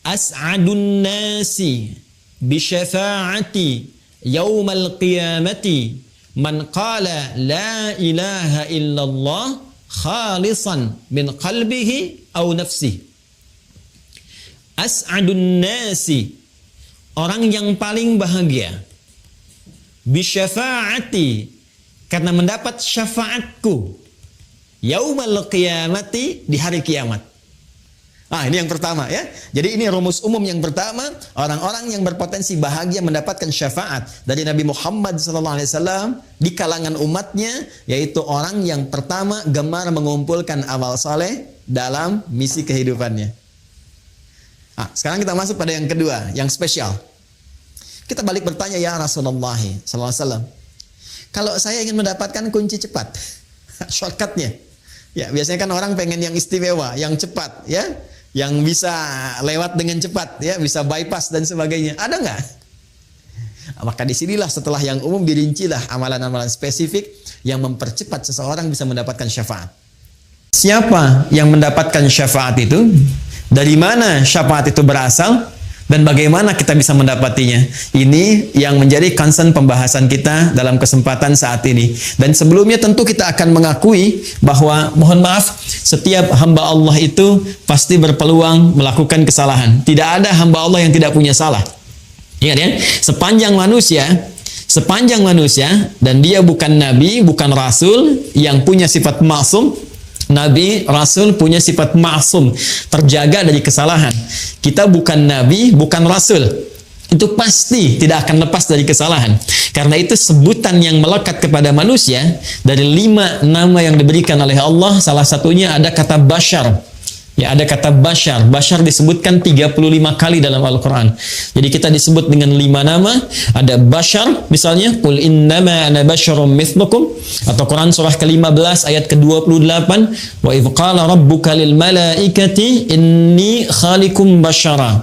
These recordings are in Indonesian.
as'adun nasi bi syafa'ati yaumal qiyamati man qala la ilaha illallah khalisan min qalbihi aw nafsihi. As'adun nasi, orang yang paling bahagia, bisyafa'ati, karena mendapat syafaatku, yaumal qiyamati, di hari kiamat. Ah, ini yang pertama ya. Jadi ini rumus umum yang pertama, orang-orang yang berpotensi bahagia mendapatkan syafaat dari Nabi Muhammad SAW di kalangan umatnya, yaitu orang yang pertama gemar mengumpulkan amal saleh dalam misi kehidupannya. Ah, sekarang kita masuk pada yang kedua, yang spesial. Kita balik bertanya, ya Rasulullah SAW, kalau saya ingin mendapatkan kunci cepat, shortcutnya, ya biasanya kan orang pengen yang istimewa, yang cepat, ya, yang bisa lewat dengan cepat, ya, bisa bypass dan sebagainya. Ada nggak? Maka disinilah setelah yang umum dirincilah amalan-amalan spesifik yang mempercepat seseorang bisa mendapatkan syafaat. Siapa yang mendapatkan syafaat itu? Dari mana syafaat itu berasal? Dan bagaimana kita bisa mendapatinya? Ini yang menjadi concern pembahasan kita dalam kesempatan saat ini. Dan sebelumnya tentu kita akan mengakui bahwa, mohon maaf, setiap hamba Allah itu pasti berpeluang melakukan kesalahan. Tidak ada hamba Allah yang tidak punya salah. Ingat ya, sepanjang manusia dan dia bukan nabi, bukan rasul yang punya sifat maksum. Nabi, Rasul punya sifat ma'sum, terjaga dari kesalahan. Kita bukan Nabi, bukan Rasul, itu pasti tidak akan lepas dari kesalahan. Karena itu sebutan yang melekat kepada manusia dari 5 nama yang diberikan oleh Allah, salah satunya ada kata bashar. Ya, ada kata bashar. Bashar disebutkan 35 kali dalam Al-Quran. Jadi kita disebut dengan 5 nama. Ada bashar, misalnya qul innama ana basyarum mithlukum, atau Quran surah ke-15 ayat ke-28, wa idh qala rabbuka lil malaikati inni khaliqum basyara.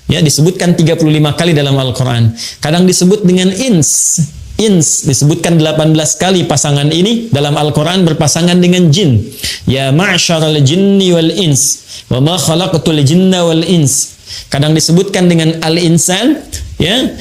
Ya, disebutkan 35 kali dalam Al-Quran. Kadang disebut dengan ins. Ins disebutkan 18 kali pasangan ini dalam Al-Quran berpasangan dengan jin. Ya ma'syaral jinni wal ins wa ma khalaqatul jinna wal ins. Kadang disebutkan dengan al-insan, ya,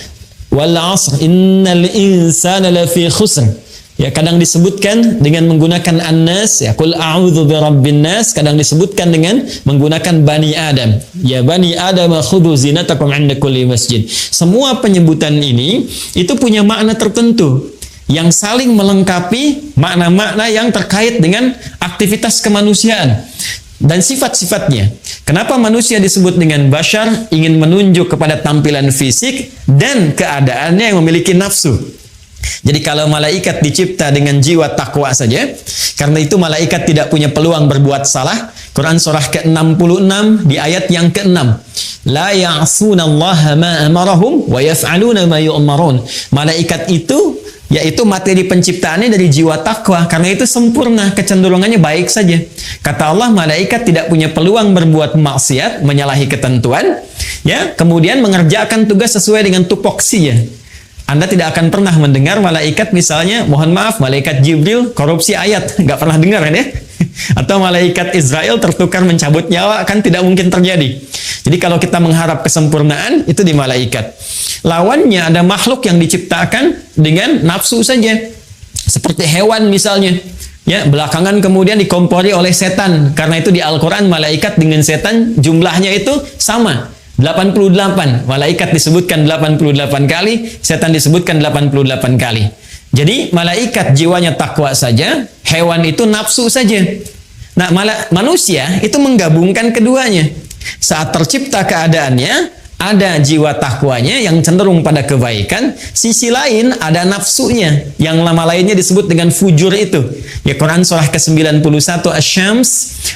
wal 'asr innal insana lafi khusr. Ya, kadang disebutkan dengan menggunakan an-nas, ya, qul a'udzu birabbin nas. Kadang disebutkan dengan menggunakan bani Adam. Ya bani Adam khudhu zinatakum 'inda kulli masjid. Semua penyebutan ini itu punya makna tertentu yang saling melengkapi makna-makna yang terkait dengan aktivitas kemanusiaan dan sifat-sifatnya. Kenapa manusia disebut dengan bashar? Ingin menunjuk kepada tampilan fisik dan keadaannya yang memiliki nafsu. Jadi kalau malaikat dicipta dengan jiwa takwa saja, karena itu malaikat tidak punya peluang berbuat salah. Quran surah ke-66 di ayat yang ke-6. La ya'sunallaha ma amarahum wa yaf'aluna ma yu'marun. Malaikat itu yaitu materi penciptaannya dari jiwa takwa, karena itu sempurna, kecenderungannya baik saja. Kata Allah, malaikat tidak punya peluang berbuat maksiat, menyalahi ketentuan, ya, kemudian mengerjakan tugas sesuai dengan tupoksinya. Anda tidak akan pernah mendengar malaikat, misalnya, mohon maaf, malaikat Jibril korupsi ayat, nggak pernah dengar kan ya? Atau malaikat Israel tertukar mencabut nyawa, kan tidak mungkin terjadi. Jadi kalau kita mengharap kesempurnaan, itu di malaikat. Lawannya ada makhluk yang diciptakan dengan nafsu saja, seperti hewan misalnya. Ya, belakangan kemudian dikompori oleh setan. Karena itu di Al-Quran malaikat dengan setan jumlahnya itu sama. 88, malaikat disebutkan 88 kali, setan disebutkan 88 kali. Jadi malaikat jiwanya takwa saja, hewan itu nafsu saja. Nah, manusia itu menggabungkan keduanya. Saat tercipta keadaannya, ada jiwa takwanya yang cenderung pada kebaikan, sisi lain ada nafsunya yang nama lainnya disebut dengan fujur itu. Ya, Quran surah ke-91 Asy-Syams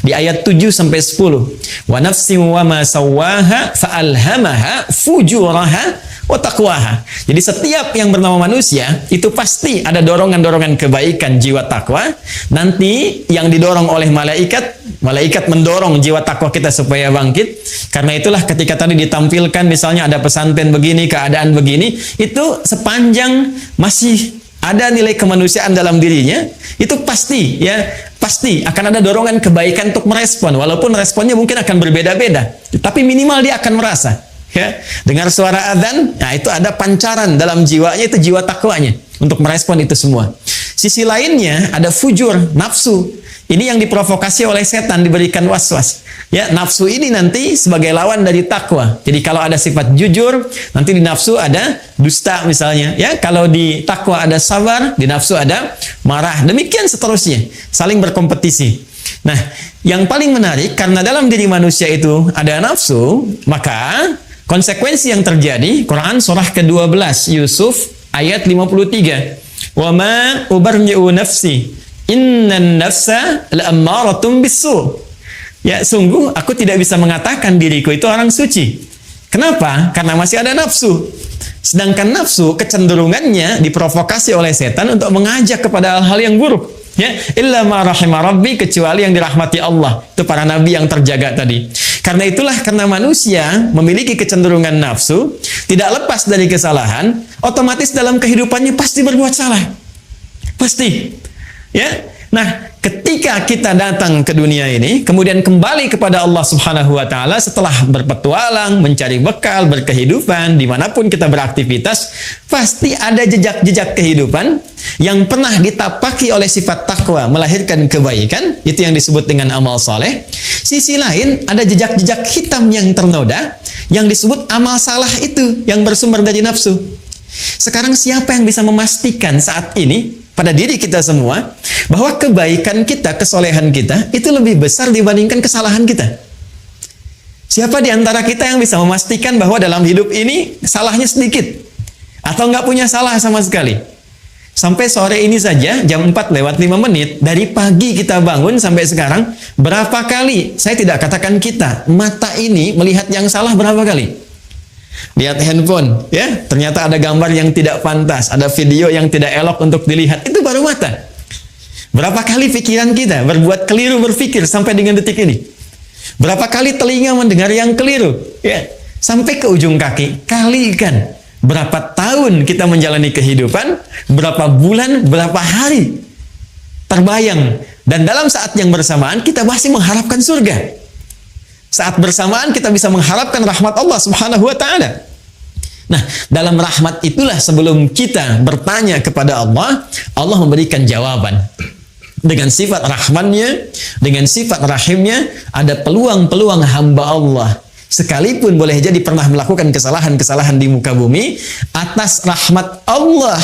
di ayat 7 sampai 10. Wa nafsin wa ma sawwaha fa'alhamaha fujuraha wa taqwaha. Jadi setiap yang bernama manusia itu pasti ada dorongan-dorongan kebaikan jiwa takwa. Nanti yang didorong oleh malaikat, malaikat mendorong jiwa takwa kita supaya bangkit. Karena itulah ketika tadi ditampilkan misalnya ada pesantren begini, keadaan begini, itu sepanjang masih ada nilai kemanusiaan dalam dirinya, itu pasti ya, pasti akan ada dorongan kebaikan untuk merespon, walaupun responnya mungkin akan berbeda-beda, tapi minimal dia akan merasa. Ya, dengar suara adzan, nah itu ada pancaran dalam jiwanya, itu jiwa takwanya untuk merespon itu semua. Sisi lainnya ada fujur, nafsu. Ini yang diprovokasi oleh setan, diberikan was-was. Ya, nafsu ini nanti sebagai lawan dari takwa. Jadi kalau ada sifat jujur, nanti di nafsu ada dusta misalnya. Ya, kalau di takwa ada sabar, di nafsu ada marah. Demikian seterusnya, saling berkompetisi. Nah, yang paling menarik karena dalam diri manusia itu ada nafsu, maka konsekuensi yang terjadi, Quran surah ke-12 Yusuf ayat 53. Wa ma ubarri'u nafsi innan nafsa la'ammaratun bisu. Ya, sungguh aku tidak bisa mengatakan diriku itu orang suci. Kenapa? Karena masih ada nafsu. Sedangkan nafsu kecenderungannya diprovokasi oleh setan untuk mengajak kepada hal-hal yang buruk. Ya, illa ma rahima rabbi, kecuali yang dirahmati Allah. Itu para nabi yang terjaga tadi. Karena itulah, karena manusia memiliki kecenderungan nafsu, tidak lepas dari kesalahan, otomatis dalam kehidupannya pasti berbuat salah. Pasti. Ya. Nah, ketika kita datang ke dunia ini, kemudian kembali kepada Allah Subhanahu wa Ta'ala setelah berpetualang, mencari bekal, berkehidupan, dimanapun kita beraktivitas, pasti ada jejak-jejak kehidupan yang pernah ditapaki oleh sifat takwa, melahirkan kebaikan, itu yang disebut dengan amal saleh. Sisi lain, ada jejak-jejak hitam yang ternoda, yang disebut amal salah itu, yang bersumber dari nafsu. Sekarang siapa yang bisa memastikan saat ini, pada diri kita semua, bahwa kebaikan kita, kesolehan kita, itu lebih besar dibandingkan kesalahan kita? Siapa di antara kita yang bisa memastikan bahwa dalam hidup ini salahnya sedikit? Atau nggak punya salah sama sekali? Sampai sore ini saja, jam 4:05, dari pagi kita bangun sampai sekarang, berapa kali, saya tidak katakan kita, mata ini melihat yang salah berapa kali? Lihat handphone, ya, ternyata ada gambar yang tidak pantas, ada video yang tidak elok untuk dilihat, itu baru mata. Berapa kali pikiran kita berbuat keliru berpikir sampai dengan detik ini? Berapa kali telinga mendengar yang keliru? Ya, sampai ke ujung kaki, kalikan berapa tahun kita menjalani kehidupan, berapa bulan, berapa hari terbayang, dan dalam saat yang bersamaan kita masih mengharapkan surga. Saat bersamaan kita bisa mengharapkan rahmat Allah Subhanahu wa Ta'ala. Nah, dalam rahmat itulah sebelum kita bertanya kepada Allah, Allah memberikan jawaban. Dengan sifat rahmannya, dengan sifat rahimnya, ada peluang-peluang hamba Allah. Sekalipun boleh jadi pernah melakukan kesalahan-kesalahan di muka bumi, atas rahmat Allah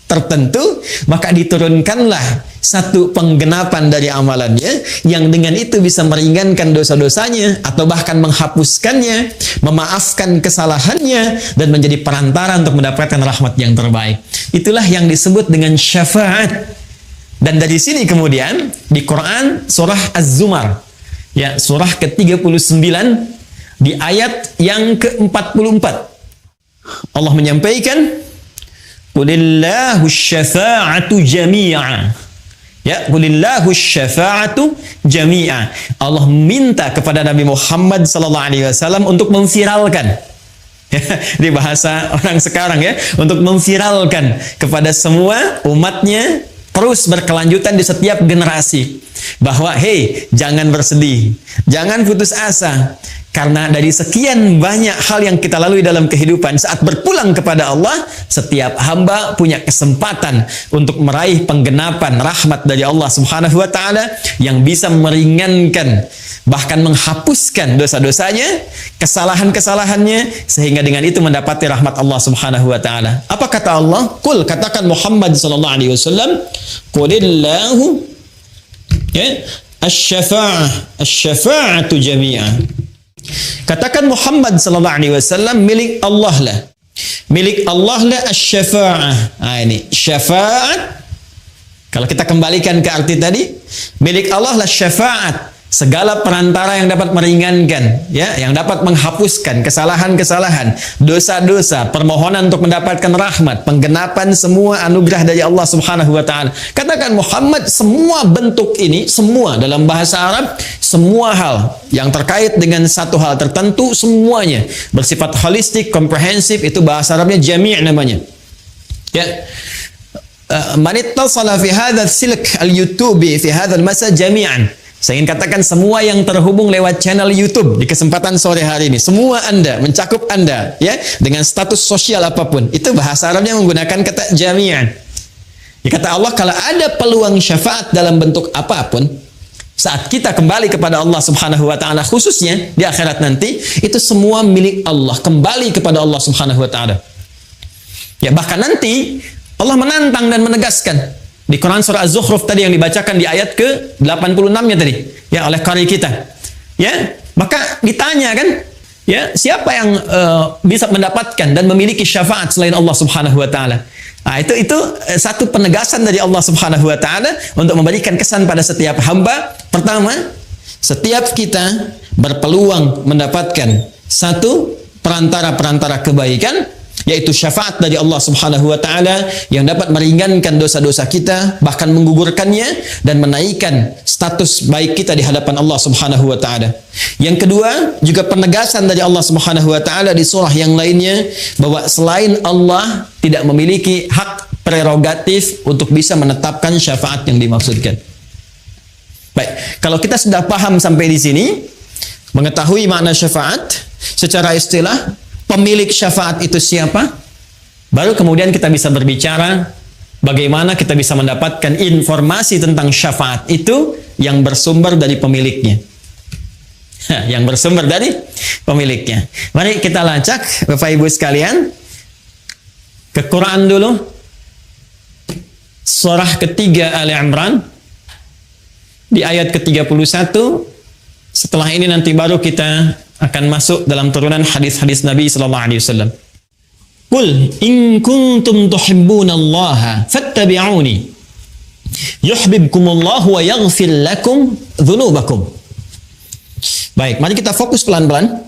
tertentu, maka diturunkanlah satu penggenapan dari amalannya, yang dengan itu bisa meringankan dosa-dosanya, atau bahkan menghapuskannya, memaafkan kesalahannya, dan menjadi perantara untuk mendapatkan rahmat yang terbaik. Itulah yang disebut dengan syafaat. Dan dari sini kemudian, di Quran surah Az-Zumar, ya, surah ke-39, di ayat yang ke-44, Allah menyampaikan, Qulillahu syafa'atu jami'a. Ya, Qulillahu syafa'atu jami'a. Allah minta kepada Nabi Muhammad sallallahu alaihi wasallam untuk memviralkan. Di bahasa orang sekarang, ya, untuk memviralkan kepada semua umatnya, terus berkelanjutan di setiap generasi, bahwa hey, jangan bersedih, jangan putus asa. Karena dari sekian banyak hal yang kita lalui dalam kehidupan, saat berpulang kepada Allah, setiap hamba punya kesempatan untuk meraih penggenapan rahmat dari Allah Subhanahu wa Ta'ala, yang bisa meringankan, bahkan menghapuskan dosa-dosanya, kesalahan-kesalahannya, sehingga dengan itu mendapati rahmat Allah Subhanahu wa Ta'ala. Apa kata Allah? Qul, katakan Muhammad sallallahu alaihi wasallam, Qulillahu, ya, asy-syafa'atu jami'ah. Katakan Muhammad sallallahu alaihi wasallam, milik Allah lah. Milik Allah lah asy-syafa'ah. Nah, ini syafaat. Kalau kita kembalikan ke arti tadi, milik Allah lah syafaat. Segala perantara yang dapat meringankan, ya, yang dapat menghapuskan kesalahan-kesalahan, dosa-dosa, permohonan untuk mendapatkan rahmat, penggenapan semua anugerah dari Allah Subhanahu wa Ta'ala. Katakan Muhammad, semua bentuk ini, semua dalam bahasa Arab, semua hal yang terkait dengan satu hal tertentu, semuanya bersifat holistik, komprehensif, itu bahasa Arabnya jami' namanya. Ya. man ittasala fi hadzal silk al-YouTube fi hadzal masa jami'an. Saya ingin katakan semua yang terhubung lewat channel YouTube di kesempatan sore hari ini, semua Anda, mencakup Anda, ya, dengan status sosial apapun. Itu bahasa Arabnya menggunakan kata jami'an. Ya, kata Allah, kalau ada peluang syafaat dalam bentuk apapun, saat kita kembali kepada Allah Subhanahu wa taala, khususnya di akhirat nanti, itu semua milik Allah, kembali kepada Allah Subhanahu wa taala. Ya, bahkan nanti Allah menantang dan menegaskan di Quran surah Az-Zukhruf tadi yang dibacakan di ayat ke-86-nya tadi, ya, oleh qari kita. Ya, maka ditanya kan, ya, siapa yang bisa mendapatkan dan memiliki syafaat selain Allah Subhanahu wa taala? Nah, itu satu penegasan dari Allah Subhanahu wa taala untuk memberikan kesan pada setiap hamba. Pertama, setiap kita berpeluang mendapatkan satu perantara kebaikan, yaitu syafaat dari Allah Subhanahu wa taala yang dapat meringankan dosa-dosa kita, bahkan menggugurkannya dan menaikkan status baik kita di hadapan Allah Subhanahu wa taala. Yang kedua, juga penegasan dari Allah Subhanahu wa taala di surah yang lainnya bahwa selain Allah tidak memiliki hak prerogatif untuk bisa menetapkan syafaat yang dimaksudkan. Baik, kalau kita sudah paham sampai di sini, mengetahui makna syafaat secara istilah, pemilik syafaat itu siapa? Baru kemudian kita bisa berbicara bagaimana kita bisa mendapatkan informasi tentang syafaat itu yang bersumber dari pemiliknya. Yang bersumber dari pemiliknya. Mari kita lacak, Bapak Ibu sekalian, ke Quran dulu. Surah ketiga Ali Imran, di ayat ke-31. Setelah ini nanti baru kita akan masuk dalam turunan hadis-hadis Nabi sallallahu alaihi wasallam. Qul in kuntum tuhibbunallaha fattabi'uni yuhibbukumullahu wa yaghfir lakum dzunubakum. Baik, mari kita fokus pelan-pelan.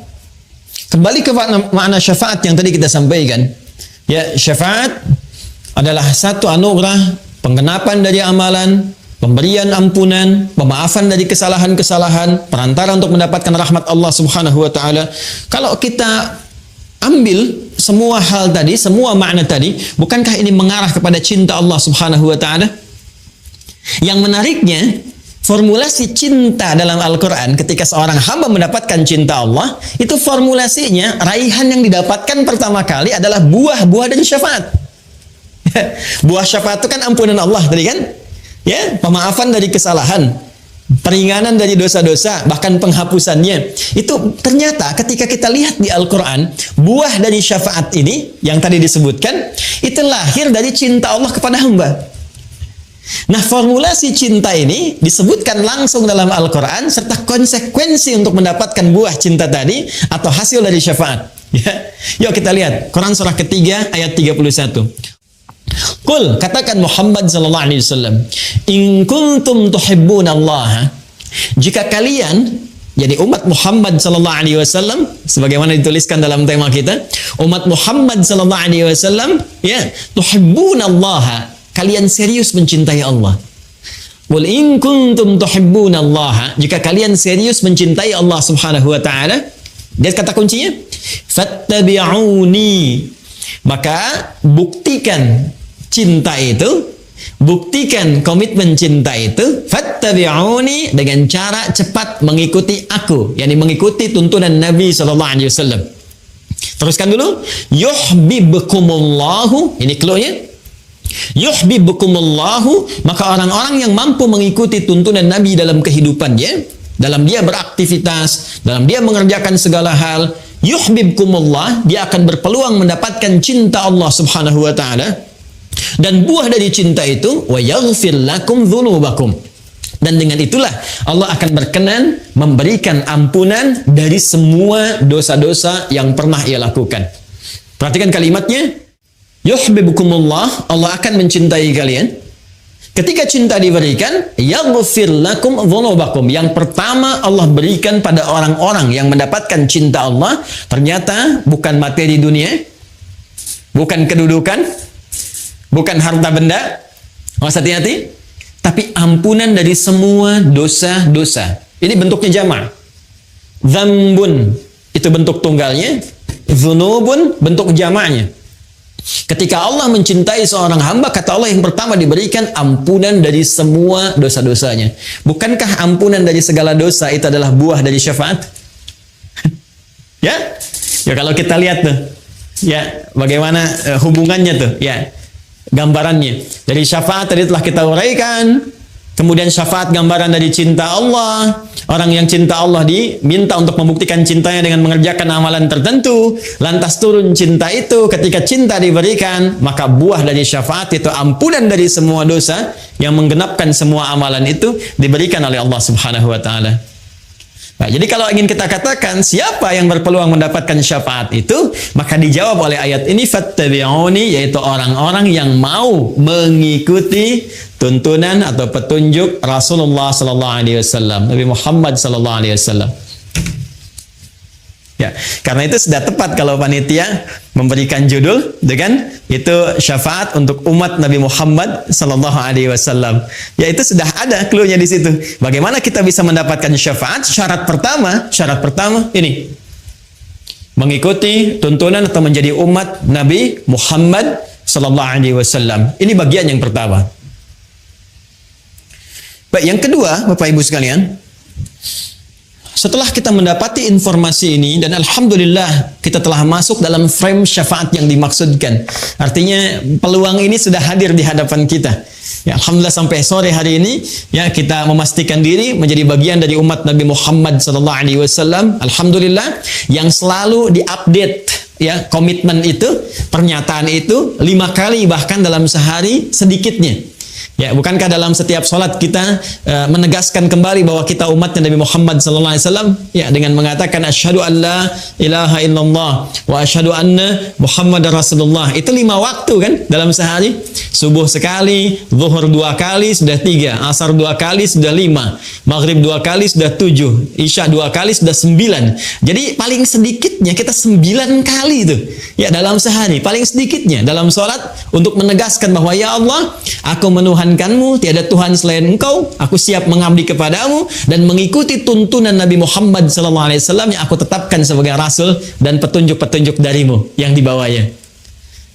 Kembali ke makna syafaat yang tadi kita sampaikan. Ya, syafaat adalah satu anugerah, penggenapan dari amalan, pemberian ampunan, pemaafan dari kesalahan-kesalahan, perantara untuk mendapatkan rahmat Allah Subhanahu wa taala. Kalau kita ambil semua hal tadi, semua makna tadi, bukankah ini mengarah kepada cinta Allah Subhanahu wa taala? Yang menariknya, formulasi cinta dalam Al-Quran ketika seorang hamba mendapatkan cinta Allah, itu formulasinya, raihan yang didapatkan pertama kali adalah buah-buah dan syafaat. Buah syafaat itu kan ampunan Allah tadi kan? Ya, pemaafan dari kesalahan, peringanan dari dosa-dosa, bahkan penghapusannya. Itu ternyata ketika kita lihat di Al-Quran, buah dari syafaat ini yang tadi disebutkan, itu lahir dari cinta Allah kepada hamba. Nah, formulasi cinta ini disebutkan langsung dalam Al-Quran serta konsekuensi untuk mendapatkan buah cinta tadi atau hasil dari syafaat. Ya. Yuk kita lihat Quran surah ketiga ayat 31. Qul, katakan Muhammad sallallahu alaihi wasallam, in kuntum tuhibbunallaha, jika kalian, jadi umat Muhammad sallallahu alaihi wasallam, sebagaimana dituliskan dalam tema kita, umat Muhammad sallallahu alaihi wasallam, ya, tuhibbunallaha, kalian serius mencintai Allah. Qul in kuntum tuhibbunallaha, jika kalian serius mencintai Allah Subhanahu wa taala, lihat kata kuncinya, fattabi'uni, maka buktikan cinta itu, buktikan komitmen cinta itu, fattabi'uni, dengan cara cepat mengikuti aku, yakni mengikuti tuntunan Nabi sallallahu alaihi wasallam. Teruskan dulu, yuhibbukumullahu, ini clue-nya. Yuhibbukumullahu, maka orang-orang yang mampu mengikuti tuntunan Nabi dalam kehidupannya, dalam dia beraktivitas, dalam dia mengerjakan segala hal, yuhibbukumullah, dia akan berpeluang mendapatkan cinta Allah Subhanahu wa taala. Dan buah dari cinta itu, wa yaghfir lakum dzunubakum, dan dengan itulah Allah akan berkenan memberikan ampunan dari semua dosa-dosa yang pernah ia lakukan. Perhatikan kalimatnya, yuhibbukumullah, Allah akan mencintai kalian. Ketika cinta diberikan, yaghfir lakum dzunubakum, yang pertama Allah berikan pada orang-orang yang mendapatkan cinta Allah, ternyata bukan materi dunia, bukan kedudukan, bukan harta benda, hati-hati, tapi ampunan dari semua dosa-dosa. Ini bentuknya jamak. Dzambun itu bentuk tunggalnya, dzunubun bentuk jamaknya. Ketika Allah mencintai seorang hamba, kata Allah yang pertama diberikan ampunan dari semua dosa-dosanya. Bukankah ampunan dari segala dosa itu adalah buah dari syafaat? Ya, ya kalau kita lihat tuh, ya bagaimana hubungannya tuh, ya gambarannya. Dari syafaat tadi telah kita uraikan. Kemudian syafaat gambaran dari cinta Allah. Orang yang cinta Allah diminta untuk membuktikan cintanya dengan mengerjakan amalan tertentu. Lantas turun cinta itu. Ketika cinta diberikan, maka buah dari syafaat itu ampunan dari semua dosa yang menggenapkan semua amalan itu diberikan oleh Allah Subhanahu wa taala. Nah, jadi kalau ingin kita katakan siapa yang berpeluang mendapatkan syafaat itu, maka dijawab oleh ayat ini fattabi'uni, yaitu orang-orang yang mau mengikuti tuntunan atau petunjuk Rasulullah sallallahu alaihi wasallam, Nabi Muhammad sallallahu alaihi wasallam. Ya, karena itu sudah tepat kalau panitia memberikan judul dengan itu syafaat untuk umat Nabi Muhammad sallallahu alaihi wasallam. Ya, itu sudah ada clue-nya di situ. Bagaimana kita bisa mendapatkan syafaat? Syarat pertama ini. Mengikuti tuntunan atau menjadi umat Nabi Muhammad sallallahu alaihi wasallam. Ini bagian yang pertama. Baik, yang kedua, Bapak Ibu sekalian, setelah kita mendapati informasi ini dan alhamdulillah kita telah masuk dalam frame syafaat yang dimaksudkan. Artinya peluang ini sudah hadir di hadapan kita. Ya, alhamdulillah sampai sore hari ini ya kita memastikan diri menjadi bagian dari umat Nabi Muhammad sallallahu alaihi wasallam. Alhamdulillah yang selalu diupdate ya komitmen itu, pernyataan itu 5 kali bahkan dalam sehari sedikitnya. Ya, bukankah dalam setiap sholat kita menegaskan kembali bahwa kita umatnya Nabi Muhammad sallallahu alaihi wasallam ya dengan mengatakan asyhadu an la ilaha illallah wa asyhadu anna Muhammadar Rasulullah. Itu 5 waktu kan dalam sehari. Subuh sekali, zuhur 2 kali sudah 3, asar 2 kali sudah 5, maghrib 2 kali sudah 7, isya 2 kali sudah 9. Jadi paling sedikitnya kita 9 kali itu ya dalam sehari, paling sedikitnya dalam sholat untuk menegaskan bahwa ya Allah, aku menuhankanmu, tiada Tuhan selain Engkau, aku siap mengabdi kepadamu dan mengikuti tuntunan Nabi Muhammad sallallahu alaihi wasallam yang aku tetapkan sebagai rasul dan petunjuk-petunjuk darimu yang dibawanya.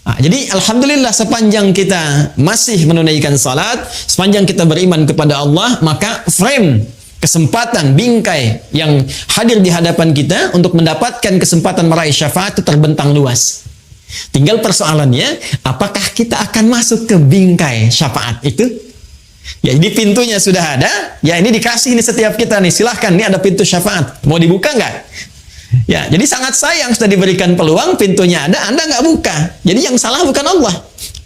Nah, jadi alhamdulillah sepanjang kita masih menunaikan salat, sepanjang kita beriman kepada Allah, maka frame kesempatan bingkai yang hadir di hadapan kita untuk mendapatkan kesempatan meraih syafaat itu terbentang luas. Tinggal persoalannya, apakah kita akan masuk ke bingkai syafaat itu? Ya, ini pintunya sudah ada. Ya, ini dikasih ini setiap kita nih. Silahkan, ini ada pintu syafaat. Mau dibuka nggak? Ya, jadi sangat sayang sudah diberikan peluang, pintunya ada, Anda nggak buka. Jadi yang salah bukan Allah.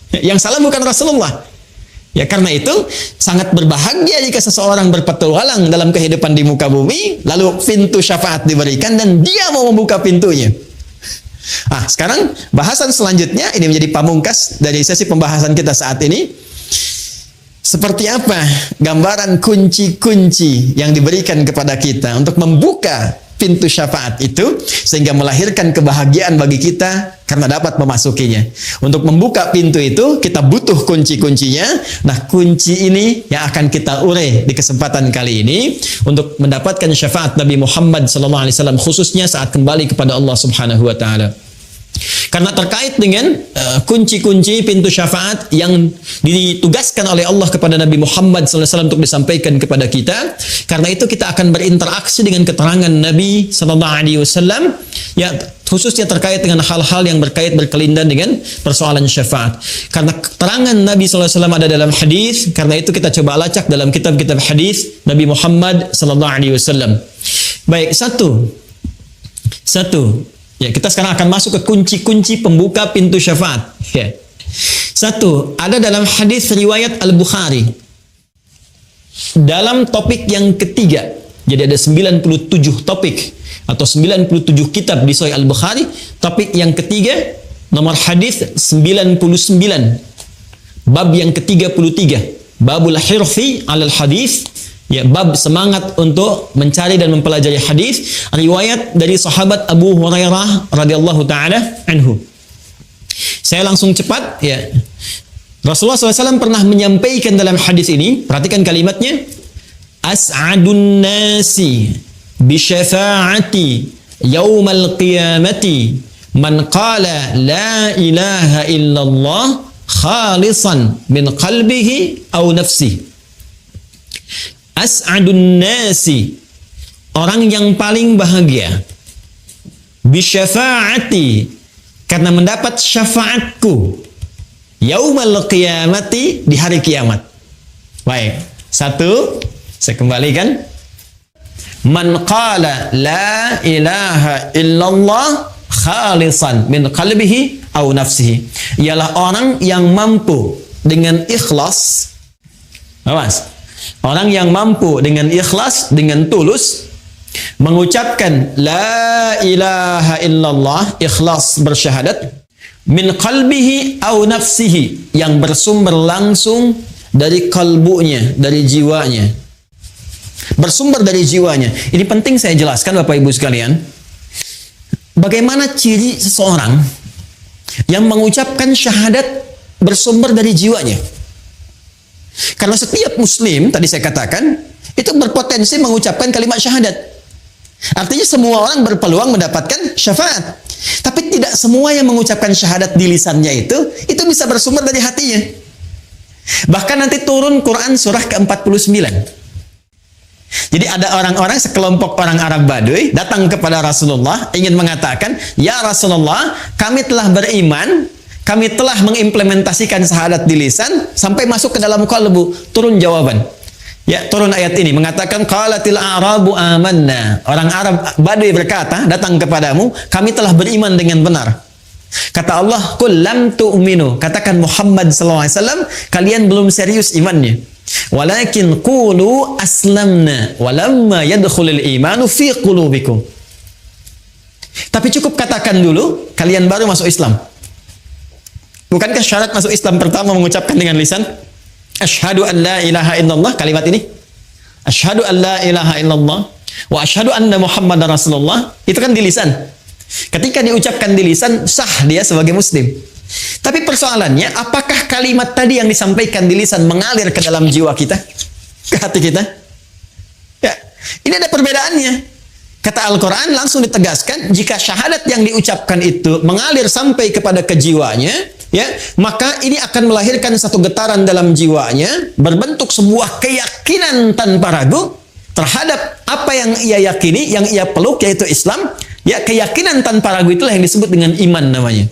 Yang salah bukan Rasulullah. Ya, karena itu sangat berbahagia jika seseorang berpetualang dalam kehidupan di muka bumi, lalu pintu syafaat diberikan dan dia mau membuka pintunya. Ah, sekarang bahasan selanjutnya ini menjadi pamungkas dari sesi pembahasan kita saat ini. Seperti apa gambaran kunci-kunci yang diberikan kepada kita untuk membuka pintu syafaat itu sehingga melahirkan kebahagiaan bagi kita karena dapat memasukinya. Untuk membuka pintu itu kita butuh kunci-kuncinya. Nah, kunci ini yang akan kita urai di kesempatan kali ini untuk mendapatkan syafaat Nabi Muhammad SAW khususnya saat kembali kepada Allah Subhanahu wa taala. Karena terkait dengan kunci-kunci pintu syafaat yang ditugaskan oleh Allah kepada Nabi Muhammad SAW untuk disampaikan kepada kita. Karena itu kita akan berinteraksi dengan keterangan Nabi SAW, ya khususnya terkait dengan hal-hal yang berkelindan dengan persoalan syafaat. Karena keterangan Nabi SAW ada dalam hadis, karena itu kita coba lacak dalam kitab-kitab hadis Nabi Muhammad SAW. Baik, satu. Ya, kita sekarang akan masuk ke kunci-kunci pembuka pintu syafaat. Ya. Satu, ada dalam hadis riwayat Al-Bukhari. Dalam topik yang ketiga. Jadi ada 97 topik atau 97 kitab di Sahih Al-Bukhari. Topik yang ketiga, nomor hadis 99. Bab yang ke-33. Babul hirfi 'alal hadis. Ya, bab semangat untuk mencari dan mempelajari hadis, riwayat dari sahabat Abu Hurairah radhiyallahu taala anhu. Saya langsung cepat ya. Rasulullah SAW pernah menyampaikan dalam hadis ini, perhatikan kalimatnya, as'adun nasi bi syafa'ati yaumal qiyamati Man qala la ilaha illallah khalisan min qalbihi aw nafsihi. As'adun nasi, orang yang paling bahagia, bisyafaati, karena mendapat syafaatku, yaumal qiyamati, di hari kiamat. Baik, satu, saya kembalikan. Man qala la ilaha illallah khalisan min qalbihi aw nafsihi, ialah orang yang mampu dengan ikhlas. Awas. Orang yang mampu dengan ikhlas, dengan tulus mengucapkan la ilaha illallah, ikhlas bersyahadat, min qalbihi aw nafsihi, yang bersumber langsung dari kalbunya, dari jiwanya. Bersumber dari jiwanya. Ini penting saya jelaskan Bapak Ibu sekalian. Bagaimana ciri seseorang yang mengucapkan syahadat bersumber dari jiwanya? Karena setiap muslim, tadi saya katakan, itu berpotensi mengucapkan kalimat syahadat. Artinya semua orang berpeluang mendapatkan syafaat. Tapi tidak semua yang mengucapkan syahadat di lisannya itu bisa bersumber dari hatinya. Bahkan nanti turun Quran surah ke-49. Jadi ada orang-orang, sekelompok orang Arab Baduy datang kepada Rasulullah ingin mengatakan, "Ya Rasulullah, kami telah beriman, kami telah mengimplementasikan syahadat di lisan sampai masuk ke dalam qalbu." Turun jawaban. Ya, turun ayat ini mengatakan qalatil a'rabu amanna. Orang Arab Baduy berkata, datang kepadamu, kami telah beriman dengan benar. Kata Allah, qul lam tu'minu. Katakan Muhammad sallallahu alaihi wasallam, kalian belum serius imannya. Walakin qulu aslamna walamma yadkhulul imanu fi qulubikum. Tapi cukup katakan dulu, kalian baru masuk Islam. Bukankah syarat masuk Islam pertama mengucapkan dengan lisan? Asyhadu an la ilaha illallah, kalimat ini. Asyhadu an la ilaha illallah wa asyhadu anna Muhammadar Rasulullah. Itu kan di lisan. Ketika diucapkan di lisan, sah dia sebagai muslim. Tapi persoalannya, apakah kalimat tadi yang disampaikan di lisan mengalir ke dalam jiwa kita? Ke hati kita? Ya, ini ada perbedaannya. Kata Al-Quran langsung ditegaskan, jika syahadat yang diucapkan itu mengalir sampai kepada kejiwanya, ya, maka ini akan melahirkan satu getaran dalam jiwanya, berbentuk sebuah keyakinan tanpa ragu terhadap apa yang ia yakini, yang ia peluk, yaitu Islam. Ya, keyakinan tanpa ragu itulah yang disebut dengan iman namanya.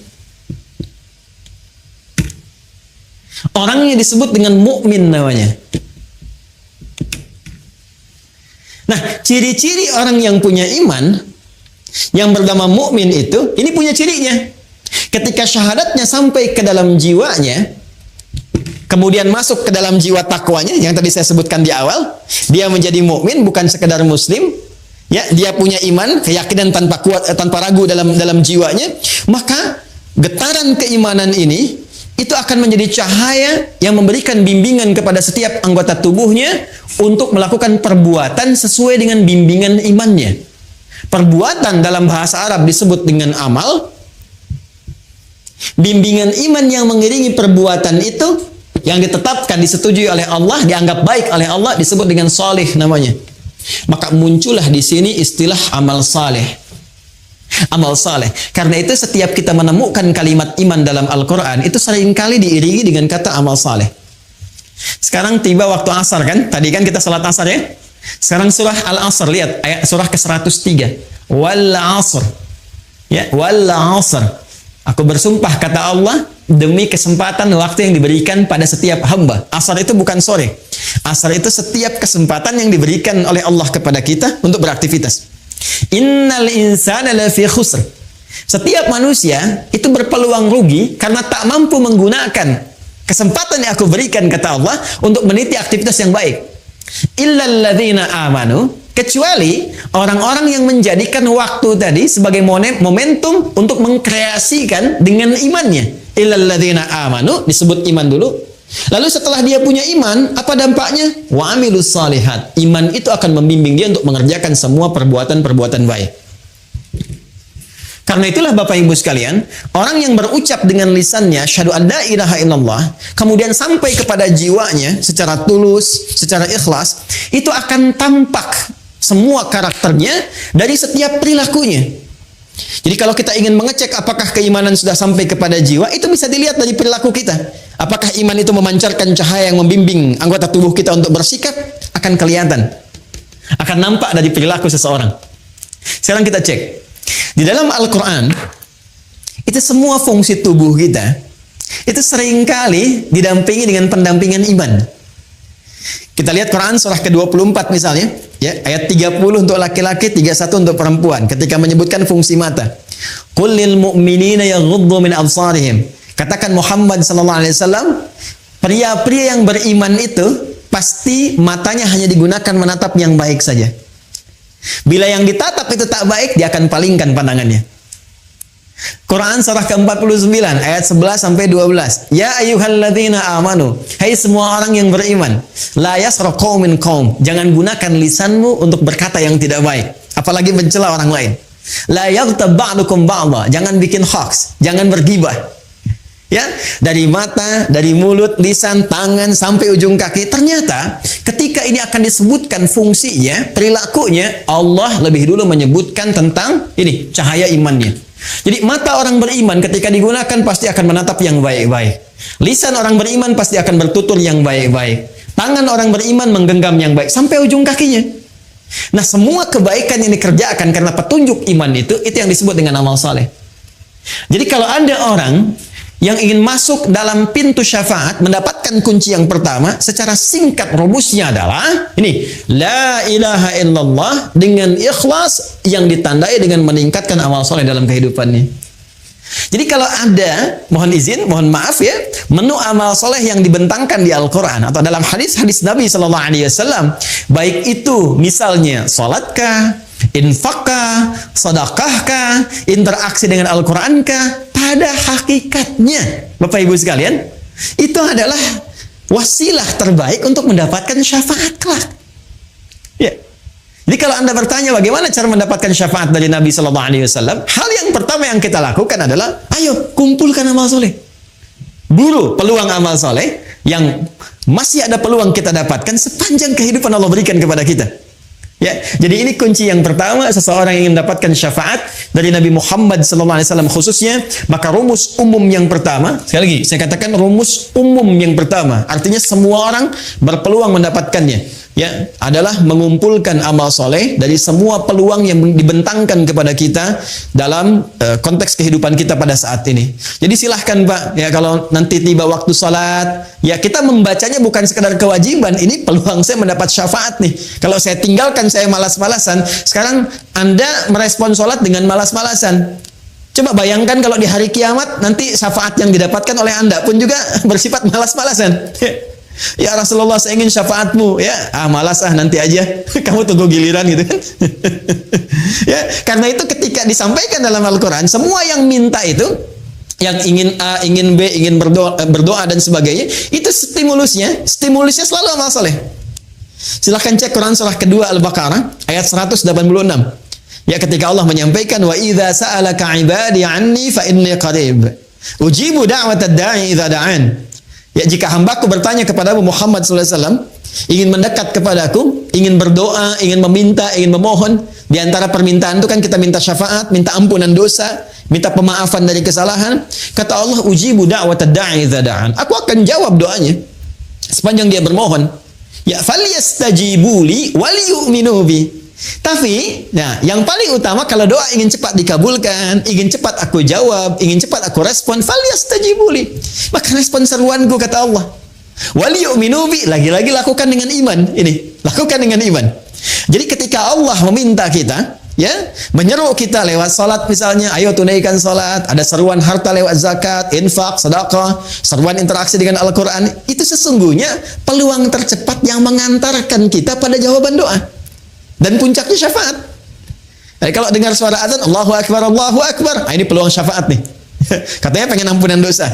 Orangnya disebut dengan mukmin namanya. Nah, ciri-ciri orang yang punya iman, yang bernama mukmin itu, ini punya cirinya. Ketika syahadatnya sampai ke dalam jiwanya, kemudian masuk ke dalam jiwa takwanya, yang tadi saya sebutkan di awal, dia menjadi mukmin, bukan sekedar muslim. Ya, dia punya iman, keyakinan tanpa ragu dalam jiwanya, maka getaran keimanan ini itu akan menjadi cahaya yang memberikan bimbingan kepada setiap anggota tubuhnya untuk melakukan perbuatan sesuai dengan bimbingan imannya. Perbuatan dalam bahasa Arab disebut dengan amal. Bimbingan iman yang mengiringi perbuatan itu yang ditetapkan, disetujui oleh Allah, dianggap baik oleh Allah, disebut dengan salih namanya. Maka muncullah di sini istilah amal saleh. Amal saleh. Karena itu setiap kita menemukan kalimat iman dalam Al-Quran, itu seringkali diiringi dengan kata amal saleh. Sekarang tiba waktu asar kan? Tadi kan kita salat asar ya? Sekarang surah Al-Asr, lihat ayat surah ke-103. Wal asr. Ya, wal asr. Aku bersumpah, kata Allah, demi kesempatan waktu yang diberikan pada setiap hamba. Asar itu bukan sore. Asar itu setiap kesempatan yang diberikan oleh Allah kepada kita untuk beraktivitas. Innal insana lafi khusr. Setiap manusia itu berpeluang rugi karena tak mampu menggunakan kesempatan yang aku berikan, kata Allah, untuk meniti aktivitas yang baik. Illal ladzina amanu, kecuali orang-orang yang menjadikan waktu tadi sebagai momentum untuk mengkreasikan dengan imannya. Illal ladzina amanu, disebut iman dulu. Lalu setelah dia punya iman, apa dampaknya? Wa amilus salihat. Iman itu akan membimbing dia untuk mengerjakan semua perbuatan-perbuatan baik. Karena itulah Bapak Ibu sekalian, orang yang berucap dengan lisannya syahadu an la ilaha illallah, kemudian sampai kepada jiwanya secara tulus, secara ikhlas, itu akan tampak semua karakternya dari setiap perilakunya. Jadi kalau kita ingin mengecek apakah keimanan sudah sampai kepada jiwa, itu bisa dilihat dari perilaku kita. Apakah iman itu memancarkan cahaya yang membimbing anggota tubuh kita untuk bersikap, akan kelihatan. Akan nampak dari perilaku seseorang. Sekarang kita cek. Di dalam Al-Quran, itu semua fungsi tubuh kita, itu seringkali didampingi dengan pendampingan iman. Kita lihat Quran surah ke-24 misalnya, ya, ayat 30 untuk laki-laki, 31 untuk perempuan, ketika menyebutkan fungsi mata. Qul lil mu'minina yaghuddu min absarihim. Katakan Muhammad sallallahu alaihi wasallam, pria-pria yang beriman itu pasti matanya hanya digunakan menatap yang baik saja. Bila yang ditatap itu tak baik, dia akan palingkan pandangannya. Quran surah ke-49 ayat 11 sampai 12. Ya ayyuhalladzina amanu, hai semua orang yang beriman, la yasra qaumin qaum, jangan gunakan lisanmu untuk berkata yang tidak baik, apalagi mencela orang lain. La yaghtab ba'dukum ba'dha, jangan bikin hoax, jangan bergibah. Ya, dari mata, dari mulut, lisan, tangan sampai ujung kaki. Ternyata ketika ini akan disebutkan fungsinya, perilakunya, Allah lebih dulu menyebutkan tentang ini, cahaya imannya. Jadi mata orang beriman ketika digunakan pasti akan menatap yang baik-baik. Lisan orang beriman pasti akan bertutur yang baik-baik. Tangan orang beriman menggenggam yang baik sampai ujung kakinya. Nah, semua kebaikan yang dikerjakan karena petunjuk iman itu yang disebut dengan amal saleh. Jadi kalau ada orang yang ingin masuk dalam pintu syafaat, mendapatkan kunci yang pertama, secara singkat rumusnya adalah ini, la ilaha illallah dengan ikhlas yang ditandai dengan meningkatkan amal soleh dalam kehidupannya. Jadi kalau ada, mohon izin, mohon maaf ya, menu amal soleh yang dibentangkan di Al-Quran atau dalam hadis-hadis Nabi Sallallahu Alaihi Wasallam, baik itu misalnya salatkah, infakkah, sedekahkah, interaksi dengan Al-Qurankah, pada hakikatnya Bapak Ibu sekalian, itu adalah wasilah terbaik untuk mendapatkan syafaat kelak. Ya. Jadi kalau Anda bertanya bagaimana cara mendapatkan syafaat dari Nabi Sallallahu Alaihi Wasallam, hal yang pertama yang kita lakukan adalah, ayo kumpulkan amal soleh. Buru peluang amal soleh yang masih ada peluang kita dapatkan sepanjang kehidupan Allah berikan kepada kita. Ya, jadi ini kunci yang pertama, seseorang yang ingin mendapatkan syafaat dari Nabi Muhammad SAW khususnya, maka rumus umum yang pertama, sekali lagi saya katakan rumus umum yang pertama, artinya semua orang berpeluang mendapatkannya, ya, adalah mengumpulkan amal soleh dari semua peluang yang dibentangkan kepada kita dalam konteks kehidupan kita pada saat ini. Jadi silahkan Pak, ya, kalau nanti tiba waktu salat, ya kita membacanya bukan sekadar kewajiban, ini peluang saya mendapat syafaat nih. Kalau saya tinggalkan, saya malas-malasan, sekarang Anda merespon salat dengan malas-malasan. Coba bayangkan kalau di hari kiamat nanti syafaat yang didapatkan oleh Anda pun juga bersifat malas-malasan. Ya Rasulullah, saya ingin syafaatmu, ya, malas nanti aja, kamu tunggu giliran gitu kan. Ya, karena itu ketika disampaikan dalam Al-Quran, semua yang minta itu, yang ingin A, ingin B, ingin berdoa dan sebagainya, itu stimulusnya selalu amal soleh. Silahkan cek Quran surah kedua Al-Baqarah ayat 186. Ya, ketika Allah menyampaikan, wa idza sa'alaka 'ibadi 'anni fa inni qarib ujibu da'watad da'i idza da'an. Ya, jika hambaku bertanya kepadamu Muhammad SAW, ingin mendekat kepadaku, ingin berdoa, ingin meminta, ingin memohon, di antara permintaan itu kan kita minta syafaat, minta ampunan dosa, minta pemaafan dari kesalahan. Kata Allah, ujibu da'watad da'i idza da'an. Aku akan jawab doanya sepanjang dia bermohon. Ya, falyastajibu li wal yu'minu bi. Tapi, nah, yang paling utama kalau doa ingin cepat dikabulkan, ingin cepat aku jawab, ingin cepat aku respon, falyastajibu li. Maka respon seruanku, kata Allah. Wal yu'minu bi, lagi-lagi lakukan dengan iman. Ini, lakukan dengan iman. Jadi ketika Allah meminta kita, ya, menyeru kita lewat salat misalnya, ayo tunaikan salat, ada seruan harta lewat zakat, infak, sedekah, seruan interaksi dengan Al-Quran, itu sesungguhnya peluang tercepat yang mengantarkan kita pada jawaban doa dan puncaknya syafaat. Jadi kalau dengar suara azan, Allahu Akbar, Allahu Akbar, ini peluang syafaat nih. Katanya pengen ampunan dosa,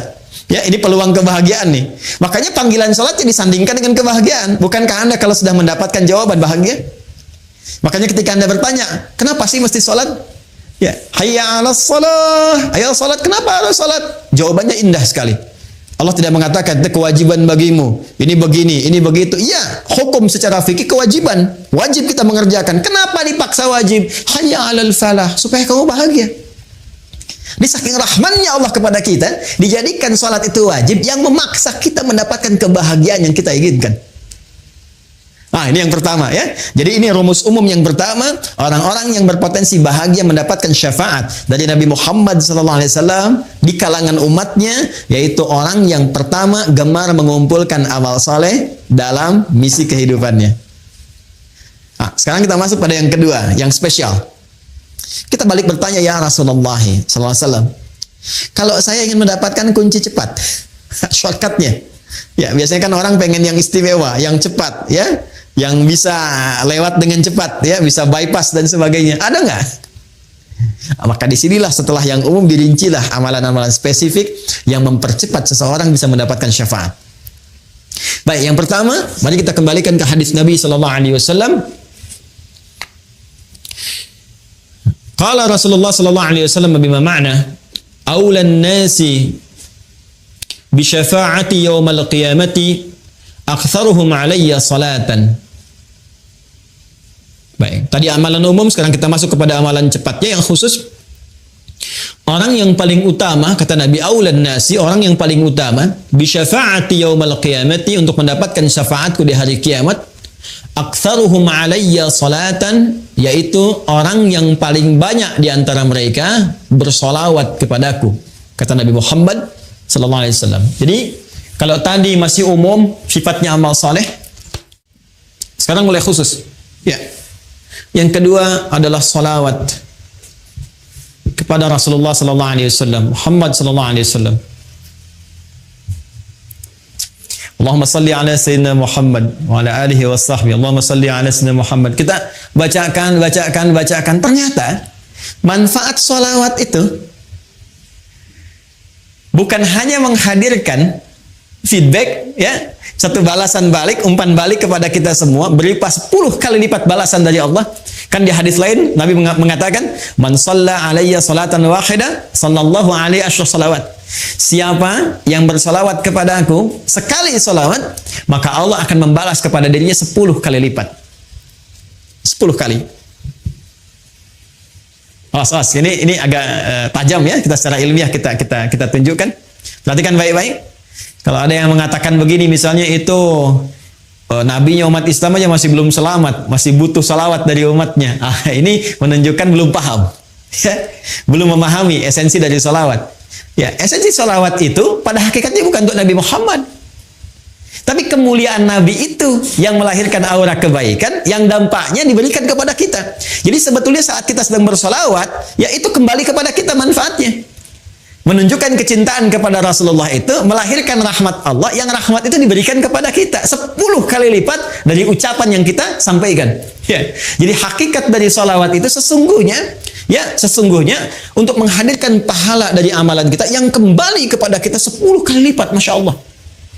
ya, ini peluang kebahagiaan nih. Makanya panggilan salatnya disandingkan dengan kebahagiaan. Bukankah Anda kalau sudah mendapatkan jawaban bahagia? Makanya ketika Anda bertanya, kenapa sih mesti sholat? Ya, hayya 'alas shalah. Ayo sholat, kenapa harus sholat? Jawabannya indah sekali. Allah tidak mengatakan, itu kewajiban bagimu. Ini begini, ini begitu. Iya, hukum secara fikih kewajiban. Wajib kita mengerjakan. Kenapa dipaksa wajib? Hayya 'alal falah. Supaya kamu bahagia. Di saking rahmannya Allah kepada kita, dijadikan salat itu wajib yang memaksa kita mendapatkan kebahagiaan yang kita inginkan. Nah, ini yang pertama ya. Jadi ini rumus umum yang pertama, orang-orang yang berpotensi bahagia mendapatkan syafaat dari Nabi Muhammad SAW di kalangan umatnya, yaitu orang yang pertama gemar mengumpulkan amal soleh dalam misi kehidupannya. Nah, sekarang kita masuk pada yang kedua, yang spesial. Kita balik bertanya, ya Rasulullah SAW, kalau saya ingin mendapatkan kunci cepat, shortcutnya, ya biasanya kan orang pengen yang istimewa, yang cepat, ya, yang bisa lewat dengan cepat, ya, bisa bypass dan sebagainya. Ada nggak? Maka disinilah setelah yang umum dirincilah amalan-amalan spesifik yang mempercepat seseorang bisa mendapatkan syafaat. Baik, yang pertama, mari kita kembalikan ke hadis Nabi SAW. Qala Rasulullah SAW bima ma'na awlan nasi bi syafaati yawmal qiyamati aktsaruhum alayya salatan. Baik, tadi amalan umum, sekarang kita masuk kepada amalan cepatnya yang khusus. Orang yang paling utama, kata Nabi, aulan nasi, orang yang paling utama bi syafaati yaumal qiyamati, untuk mendapatkan syafaatku di hari kiamat, aktsaruhum alayya salatan, yaitu orang yang paling banyak di antara mereka bersolawat kepadaku, kata Nabi Muhammad sallallahu alaihi wasallam. Jadi kalau tadi masih umum sifatnya amal saleh, sekarang mulai khusus. Ya. Yang kedua adalah salawat kepada Rasulullah sallallahu alaihi wasallam, Muhammad sallallahu alaihi wasallam. Allahumma salli ala sayyidina Muhammad wa ala alihi wa sahbihi. Allahumma salli ala sayyidina Muhammad. Kita bacakan. Ternyata manfaat salawat itu bukan hanya menghadirkan feedback, ya, satu balasan balik, umpan balik kepada kita semua, berupa 10 kali lipat balasan dari Allah. Kan di hadis lain Nabi mengatakan, man shalla alayya salatan wahida sallallahu alaihi asyra salawat. Siapa yang bersalawat kepada aku sekali salawat, maka Allah akan membalas kepada dirinya 10 kali lipat. 10 kali. Awas, ini agak tajam ya, kita secara ilmiah kita tunjukkan. Perhatikan baik-baik. Kalau ada yang mengatakan begini, misalnya itu nabinya umat Islam aja masih belum selamat, masih butuh salawat dari umatnya. Ini menunjukkan belum paham, ya, belum memahami esensi dari salawat. Ya, esensi salawat itu pada hakikatnya bukan untuk Nabi Muhammad, tapi kemuliaan Nabi itu yang melahirkan aura kebaikan yang dampaknya diberikan kepada kita. Jadi sebetulnya saat kita sedang bersalawat, ya itu kembali kepada kita manfaatnya. Menunjukkan kecintaan kepada Rasulullah itu melahirkan rahmat Allah, yang rahmat itu diberikan kepada kita 10 kali lipat dari ucapan yang kita sampaikan. Ya. Jadi hakikat dari salawat itu sesungguhnya untuk menghadirkan pahala dari amalan kita yang kembali kepada kita 10 kali lipat, Masya Allah.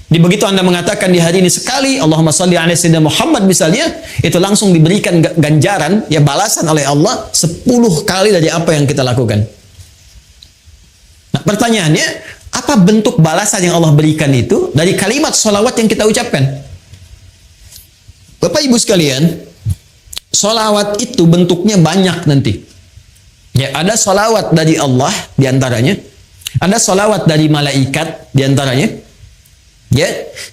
Di begitu Anda mengatakan di hari ini sekali Allahumma salli ala sayyidina Muhammad misalnya, itu langsung diberikan ganjaran, ya, balasan oleh Allah 10 kali dari apa yang kita lakukan. Nah, pertanyaannya, apa bentuk balasan yang Allah berikan itu dari kalimat salawat yang kita ucapkan? Bapak Ibu sekalian, salawat itu bentuknya banyak nanti. Ya, ada salawat dari Allah diantaranya, ada salawat dari malaikat diantaranya. Ya,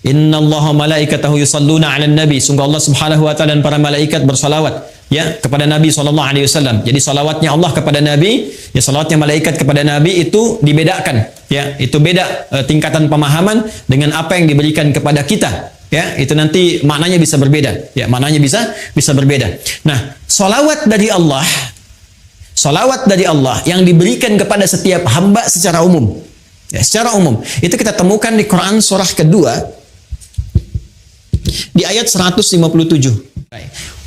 innallaha malaikatahu yusalluna 'alan nabi. Sungguh Allah Subhanahu wa taala dan para malaikat bersalawat, ya, kepada Nabi sallallahu alaihi wasallam. Jadi salawatnya Allah kepada Nabi, ya, salawatnya malaikat kepada Nabi itu dibedakan, ya. Itu beda tingkatan pemahaman dengan apa yang diberikan kepada kita, ya. Itu nanti maknanya bisa berbeda, ya, maknanya bisa berbeda. Nah, salawat dari Allah yang diberikan kepada setiap hamba secara umum. Ya, secara umum itu kita temukan di Quran surah kedua di ayat 157.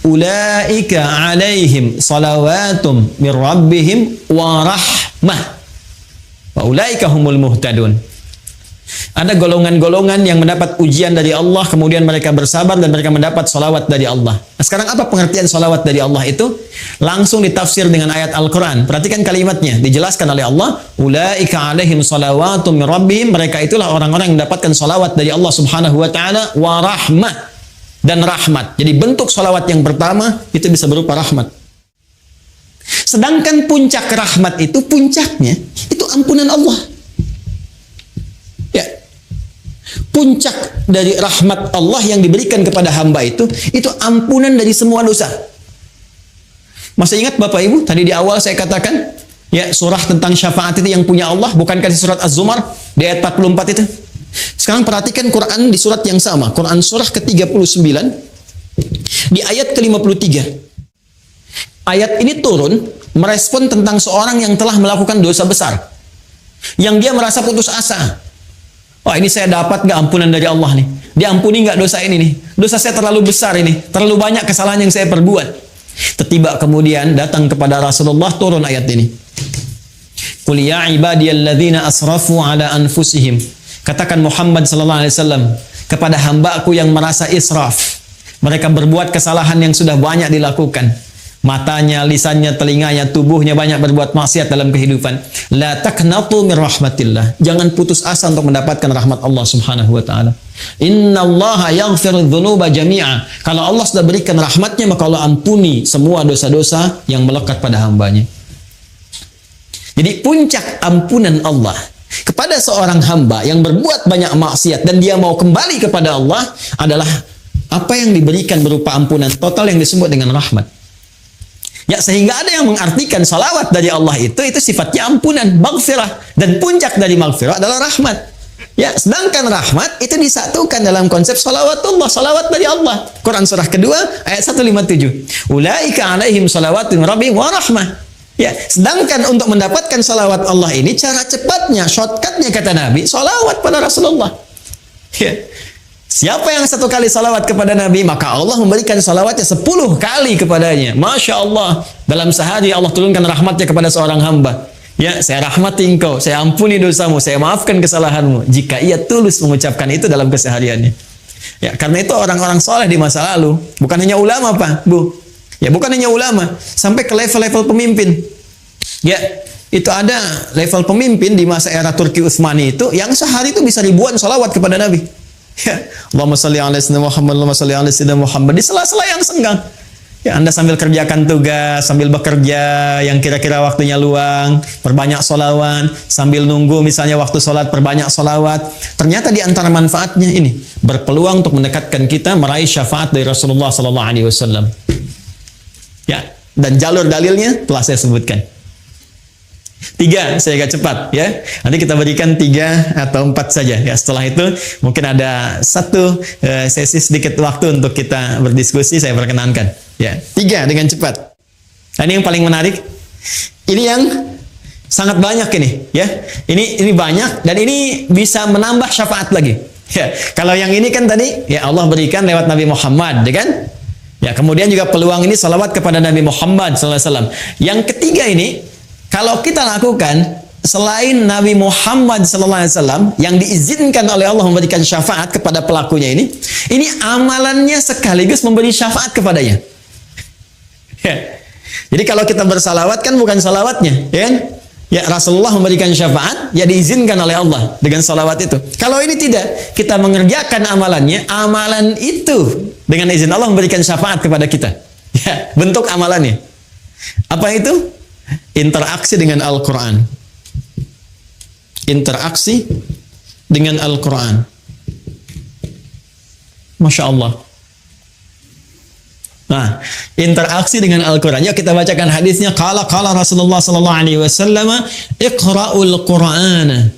Ulaika alaihim salawatum mir rabbihim wa rahmah wa ulaika humul muhtadun. Ada golongan-golongan yang mendapat ujian dari Allah, kemudian mereka bersabar dan mereka mendapat salawat dari Allah. Nah, sekarang apa pengertian salawat dari Allah itu? Langsung ditafsir dengan ayat Al-Quran. Perhatikan kalimatnya, dijelaskan oleh Allah, ulaika alaihim salawatum min rabbihim, mereka itulah orang-orang yang mendapatkan salawat dari Allah Subhanahu wa taala, wa rahmah, dan rahmat. Jadi bentuk salawat yang pertama itu bisa berupa rahmat. Sedangkan puncak rahmat itu, puncaknya itu ampunan Allah. Ya. Puncak dari rahmat Allah yang diberikan kepada hamba itu ampunan dari semua dosa. Masih ingat Bapak Ibu, tadi di awal saya katakan, ya, surah tentang syafaat itu yang punya Allah, bukankah di surat Az-Zumar di ayat 44 itu? Sekarang perhatikan Quran di surat yang sama, Quran surah ke-39 di ayat ke-53. Ayat ini turun merespon tentang seorang yang telah melakukan dosa besar, yang dia merasa putus asa. Oh, ini saya dapat nggak ampunan dari Allah nih? Diampuni nggak dosa ini nih? Dosa saya terlalu besar ini, terlalu banyak kesalahan yang saya perbuat. Tiba kemudian datang kepada Rasulullah turun ayat ini. Qul ya ibadiyalladzina asrafu ala anfusihim. Katakan Muhammad sallallahu alaihi wasallam kepada hamba-Ku yang merasa israf. Mereka berbuat kesalahan yang sudah banyak dilakukan. Matanya, lisannya, telinganya, tubuhnya banyak berbuat maksiat dalam kehidupan. La taqnatu min rahmatillah. Jangan putus asa untuk mendapatkan rahmat Allah Subhanahu wa taala. Innallaha yaghfiru dzunuba jami'a. Kalau Allah sudah berikan rahmatnya, maka Allah ampuni semua dosa-dosa yang melekat pada hambanya. Jadi puncak ampunan Allah kepada seorang hamba yang berbuat banyak maksiat dan dia mau kembali kepada Allah adalah apa yang diberikan berupa ampunan total yang disebut dengan rahmat. Ya, sehingga ada yang mengartikan salawat dari Allah itu sifatnya ampunan, maghfirah, dan puncak dari maghfirah adalah rahmat. Ya, sedangkan rahmat itu disatukan dalam konsep salawatullah, salawat dari Allah. Quran surah kedua ayat 157. Ulaika alaihim salawatun rabbihim wa rahmah. Ya, sedangkan untuk mendapatkan salawat Allah ini cara cepatnya, shortcutnya kata Nabi, salawat pada Rasulullah. Ya. Siapa yang satu kali salawat kepada Nabi, maka Allah memberikan salawatnya 10 kali kepadanya. Masya Allah. Dalam sehari Allah turunkan rahmatnya kepada seorang hamba. Ya, saya rahmati engkau, saya ampuni dosamu, saya maafkan kesalahanmu. Jika ia tulus mengucapkan itu dalam kesehariannya. Ya, karena itu orang-orang soleh di masa lalu, bukan hanya ulama Pak, Bu. Ya, bukan hanya ulama, sampai ke level-level pemimpin. Ya, itu ada level pemimpin di masa era Turki Utsmani itu, yang sehari itu bisa ribuan salawat kepada Nabi. Ya, Allahumma shalli ala sayyidina Muhammad, Allahumma shalli ala sayyidina Muhammad, di sela-sela yang senggang. Ya, Anda sambil kerjakan tugas, sambil bekerja yang kira-kira waktunya luang, perbanyak sholawat, sambil nunggu misalnya waktu sholat, perbanyak sholawat. Ternyata di antara manfaatnya ini, berpeluang untuk mendekatkan kita meraih syafaat dari Rasulullah sallallahu alaihi wasallam. Ya, dan jalur dalilnya telah saya sebutkan. 3, saya agak cepat ya. Nanti kita berikan 3 atau 4 saja ya. Setelah itu mungkin ada satu sesi sedikit waktu untuk kita berdiskusi, saya perkenankan ya. 3 dengan cepat. Nah, ini yang paling menarik. Ini yang sangat banyak ini ya. Ini banyak dan ini bisa menambah syafaat lagi. Ya, kalau yang ini kan tadi ya Allah berikan lewat Nabi Muhammad, ya kan? Ya, kemudian juga peluang ini salawat kepada Nabi Muhammad sallallahu alaihi wasallam. Yang ketiga ini kalau kita lakukan selain Nabi Muhammad SAW yang diizinkan oleh Allah memberikan syafaat kepada pelakunya ini amalannya sekaligus memberi syafaat kepadanya. Ya. Jadi kalau kita bersalawat kan bukan salawatnya, ya kan? Ya, Rasulullah memberikan syafaat, ya diizinkan oleh Allah dengan salawat itu. Kalau ini tidak, kita mengerjakan amalannya, amalan itu dengan izin Allah memberikan syafaat kepada kita. Ya, bentuk amalannya. Apa itu? Interaksi dengan Al-Quran. Interaksi dengan Al-Quran. Masya Allah. Nah, interaksi dengan Al-Quran. Ya, kita bacakan hadisnya. Qala Rasulullah sallallahu alaihi wasallam, "Iqra'ul Qur'ana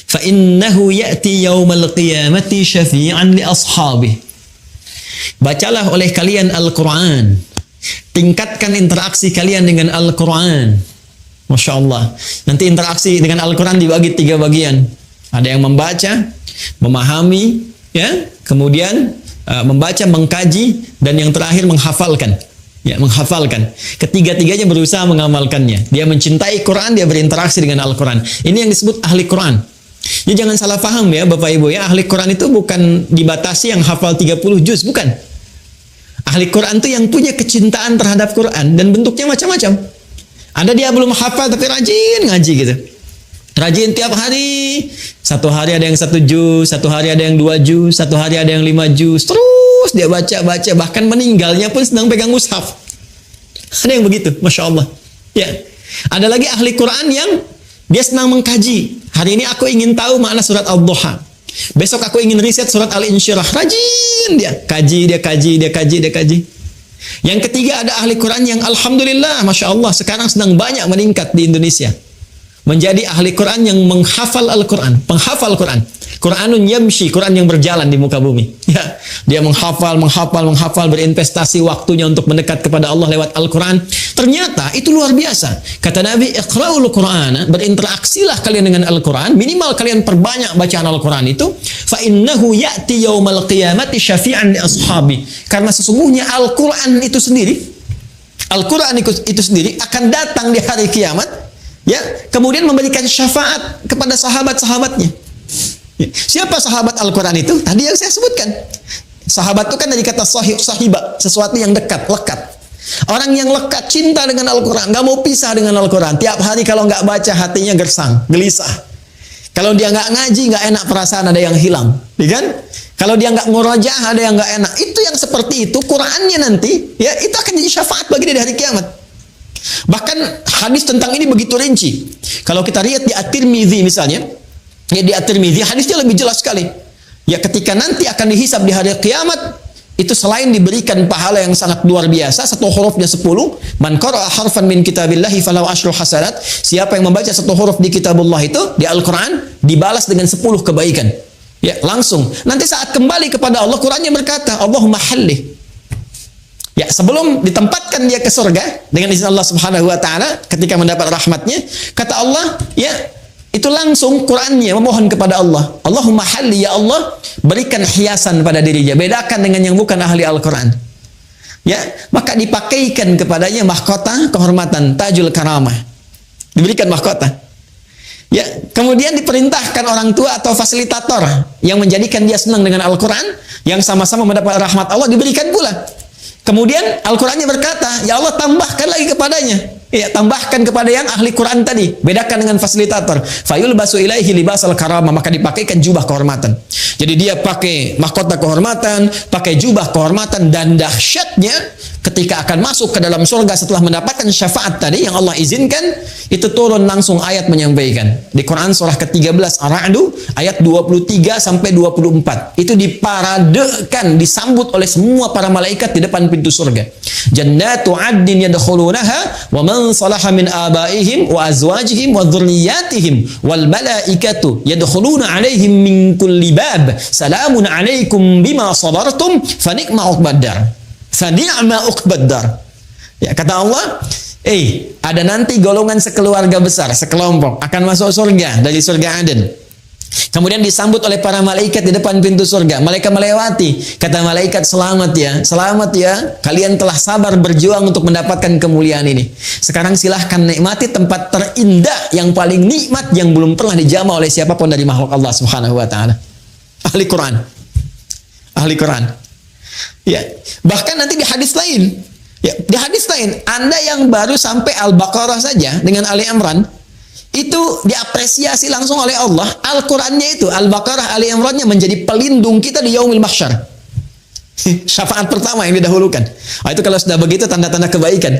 fa innahu ya'ti yaumal qiyamati syafi'an li ashabihi." Bacalah oleh kalian Al-Quran. Tingkatkan interaksi kalian dengan Al-Quran. Masya Allah. Nanti interaksi dengan Al-Quran dibagi 3 bagian. Ada yang membaca, memahami, ya, kemudian membaca, mengkaji, dan yang terakhir menghafalkan. Ya, menghafalkan. Ketiga-tiganya berusaha mengamalkannya. Dia mencintai Quran, dia berinteraksi dengan Al-Quran. Ini yang disebut ahli Quran. Ya, jangan salah paham ya Bapak Ibu ya. Ahli Quran itu bukan dibatasi yang hafal 30 juz, bukan. Ahli Quran itu yang punya kecintaan terhadap Quran dan bentuknya macam-macam. Ada dia belum hafal tapi rajin ngaji gitu. Rajin tiap hari. Satu hari ada yang 1 juz, satu hari ada yang 2 juz, satu hari ada yang 5 juz. Terus dia baca, bahkan meninggalnya pun sedang pegang mushaf. Ada yang begitu, Masya Allah. Ya. Ada lagi ahli Quran yang dia senang mengkaji. Hari ini aku ingin tahu makna surat Al-Duha. Besok aku ingin riset surat Al-Insyirah. Rajin dia. Kaji. Yang ketiga ada ahli Quran yang alhamdulillah, Masya Allah, sekarang sedang banyak meningkat di Indonesia. Menjadi ahli Quran yang menghafal Al-Quran. Penghafal Quran. Quranun yamshi, Quran yang berjalan di muka bumi. Ya, dia menghafal, berinvestasi waktunya untuk mendekat kepada Allah lewat Al-Quran. Ternyata itu luar biasa. Kata Nabi, iqra'ul Qur'ana, berinteraksilah kalian dengan Al-Quran, minimal kalian perbanyak bacaan Al-Quran itu, fa innahu ya'ti yaumal qiyamati syafi'an li ashabi. Karena sesungguhnya Al-Quran itu sendiri, akan datang di hari kiamat, ya, kemudian memberikan syafaat kepada sahabat-sahabatnya. Siapa sahabat Al-Quran itu? Tadi yang saya sebutkan. Sahabat itu kan dari kata sahiba, sesuatu yang dekat, lekat. Orang yang lekat, cinta dengan Al-Quran, nggak mau pisah dengan Al-Quran. Tiap hari kalau nggak baca hatinya gersang, gelisah. Kalau dia nggak ngaji, nggak enak, perasaan ada yang hilang, kan? Kalau dia nggak murajaah, ada yang nggak enak. Itu yang seperti itu, Qurannya nanti, ya itu akan jadi syafaat bagi dia di hari kiamat. Bahkan hadis tentang ini begitu rinci. Kalau kita lihat di At-Tirmidzi misalnya, ya di At-Tirmidzi hadisnya lebih jelas sekali. Ya ketika nanti akan dihisab di hari kiamat, itu selain diberikan pahala yang sangat luar biasa, satu hurufnya 10, man qara'a harfan min kitabillahi falahu asyru hasanat, siapa yang membaca satu huruf di kitabullah itu, di Al-Quran, dibalas dengan 10 kebaikan. Ya, langsung. Nanti saat kembali kepada Allah, Qurannya berkata, Allahumma halli. Ya, sebelum ditempatkan dia ke surga dengan izin Allah Subhanahu wa taala ketika mendapat rahmatnya, kata Allah, ya, itu langsung Qurannya memohon kepada Allah, Allahumma halli, ya Allah, berikan hiasan pada dirinya, bedakan dengan yang bukan ahli Al-Quran. Ya, maka dipakaikan kepadanya mahkota kehormatan, tajul karamah. Diberikan mahkota. Ya, kemudian diperintahkan orang tua atau fasilitator yang menjadikan dia senang dengan Al-Quran, yang sama-sama mendapat rahmat Allah, diberikan pula. Kemudian Al-Qurannya berkata, ya Allah tambahkan lagi kepadanya. Ya, tambahkan kepada yang ahli Quran tadi. Bedakan dengan fasilitator. Fayulbasu ilaihi libasal karamah, maka dipakaikan jubah kehormatan. Jadi dia pakai mahkota kehormatan, pakai jubah kehormatan, dan dahsyatnya ketika akan masuk ke dalam surga setelah mendapatkan syafaat tadi yang Allah izinkan, itu turun langsung ayat menyampaikan. Di Quran surah ke-13 Ar-Ra'du ayat 23 sampai 24. Itu diparadekan, disambut oleh semua para malaikat di depan pintu surga. Jannatu 'adnin yadkhulunaha wa man salaha min abaihim wa azwajihim wa dhurriyyatihim wal malaikatu yadkhuluna 'alaihim min kulli bab. Salamun 'alaikum bima sabartum fa ni'ma 'uqbaddar. Fa ni'ma 'uqbaddar. Ya, kata Allah, ada nanti golongan sekeluarga besar, sekelompok akan masuk surga dari surga Aden. Kemudian disambut oleh para malaikat di depan pintu surga. Malaikat melewati. Kata malaikat, selamat ya, kalian telah sabar berjuang untuk mendapatkan kemuliaan ini. Sekarang silahkan nikmati tempat terindah yang paling nikmat yang belum pernah dijamah oleh siapapun dari makhluk Allah Subhanahu wa taala. Ahli Quran. Ya, bahkan nanti di hadis lain, Anda yang baru sampai Al-Baqarah saja dengan Ali Imran, itu diapresiasi langsung oleh Allah. Al-Qurannya itu, Al-Baqarah, Ali Imrannya menjadi pelindung kita di yaumil mahsyar. Syafaat pertama yang didahulukan. Itu kalau sudah begitu tanda-tanda kebaikan.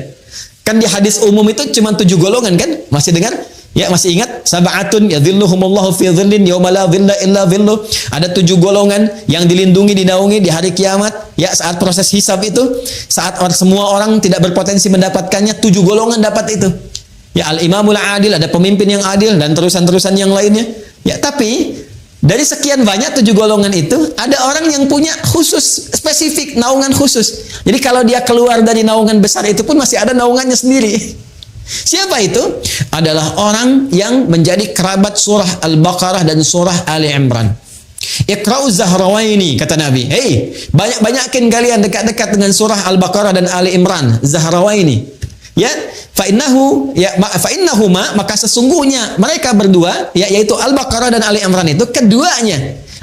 Kan di hadis umum itu cuma 7 golongan kan? Masih dengar? Ya, masih ingat? Sab'atun yadhilluhumullahu fi dhillin yauma la dhilla illa dhilluh. Ada 7 golongan yang dilindungi, dinaungi di hari kiamat. Ya, saat proses hisab itu, saat semua orang tidak berpotensi mendapatkannya, 7 golongan dapat itu. Ya, al-imamul adil, ada pemimpin yang adil, dan terusan-terusan yang lainnya. Ya, tapi dari sekian banyak 7 golongan itu, ada orang yang punya khusus, spesifik, naungan khusus. Jadi kalau dia keluar dari naungan besar itu pun masih ada naungannya sendiri. Siapa itu? Adalah orang yang menjadi kerabat surah Al-Baqarah dan surah Ali Imran. Iqra'u Zahrawaini, kata Nabi. Banyak-banyakin kalian dekat-dekat dengan surah Al-Baqarah dan Ali Imran. Zahrawaini. Ya, fa'innahuma, maka sesungguhnya mereka berdua, ya, yaitu Al-Baqarah dan Ali Imran itu, keduanya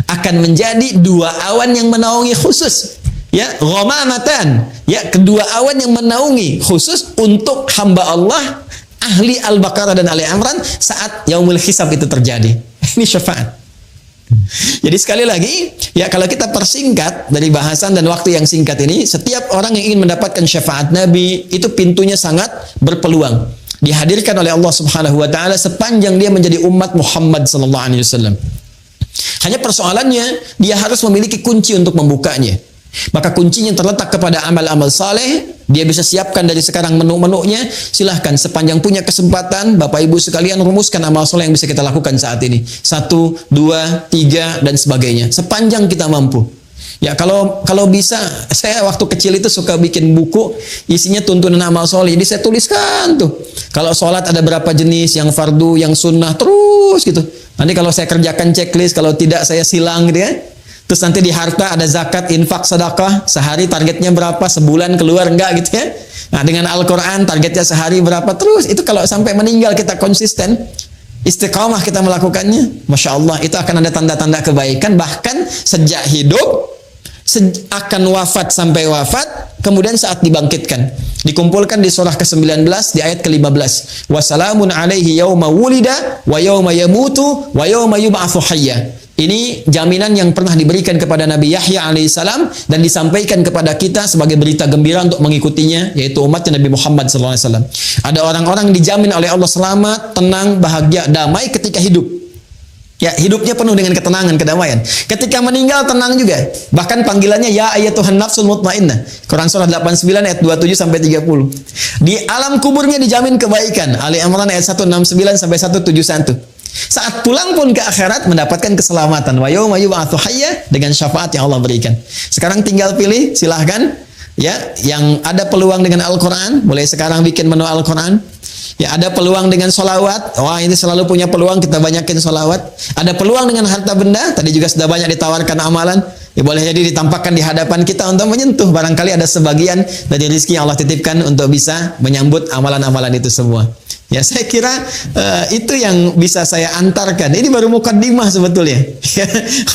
akan menjadi 2 awan yang menaungi khusus. Ya, ghamamatan, ya, kedua awan yang menaungi khusus untuk hamba Allah ahli Al-Baqarah dan Ali Imran saat yaumul hisab itu terjadi. Ini syafaat. Jadi sekali lagi, ya kalau kita persingkat dari bahasan dan waktu yang singkat ini, setiap orang yang ingin mendapatkan syafaat Nabi, itu pintunya sangat berpeluang. Dihadirkan oleh Allah Subhanahu wa taala sepanjang dia menjadi umat Muhammad sallallahu alaihi wasallam. Hanya persoalannya, dia harus memiliki kunci untuk membukanya. Maka kuncinya terletak kepada amal-amal saleh. Dia bisa siapkan dari sekarang menu-menunya. Silahkan sepanjang punya kesempatan, Bapak Ibu sekalian rumuskan amal saleh yang bisa kita lakukan saat ini. 1, 2, 3 dan sebagainya. Sepanjang kita mampu. Ya kalau bisa, saya waktu kecil itu suka bikin buku isinya tuntunan amal soleh. Jadi saya tuliskan tuh. Kalau sholat ada berapa jenis, yang fardu, yang sunnah, terus gitu. Nanti kalau saya kerjakan checklist, kalau tidak saya silang gitu ya. Terus nanti di harta ada zakat, infak, sedekah, sehari targetnya berapa, sebulan keluar enggak gitu ya. Nah dengan Al-Quran targetnya sehari berapa, terus itu kalau sampai meninggal kita konsisten, istiqamah kita melakukannya, Masya Allah itu akan ada tanda-tanda kebaikan, bahkan sejak hidup, akan wafat sampai wafat, kemudian saat dibangkitkan. Dikumpulkan di surah ke-19 di ayat ke-15. Wassalamun alaihi yauma wulida wa yauma yamutu wa yauma yub'atsu hayya. Ini jaminan yang pernah diberikan kepada Nabi Yahya alaihissalam dan disampaikan kepada kita sebagai berita gembira untuk mengikutinya, yaitu umatnya Nabi Muhammad SAW. Ada orang-orang dijamin oleh Allah selamat, tenang, bahagia, damai ketika hidup. Ya, hidupnya penuh dengan ketenangan, kedamaian. Ketika meninggal tenang juga. Bahkan panggilannya ya ayyatuhan nafsul mutmainnah. Quran surah 89 ayat 27 sampai 30. Di alam kuburnya dijamin kebaikan. Ali Imran ayat 169 sampai 171. Saat pulang pun ke akhirat mendapatkan keselamatan. Wa yauma yub'atsu hayya, dengan syafaat yang Allah berikan. Sekarang tinggal pilih, silahkan. Ya, yang ada peluang dengan Al-Quran, mulai sekarang bikin menu Al-Quran. Ya, ada peluang dengan solawat. Wah, ini selalu punya peluang, kita banyakin solawat. Ada peluang dengan harta benda. Tadi juga sudah banyak ditawarkan amalan. Ya, boleh jadi ditampakkan di hadapan kita untuk menyentuh. Barangkali ada sebagian dari rezeki yang Allah titipkan untuk bisa menyambut amalan-amalan itu semua. Ya, saya kira itu yang bisa saya antarkan. Ini baru mukaddimah sebetulnya.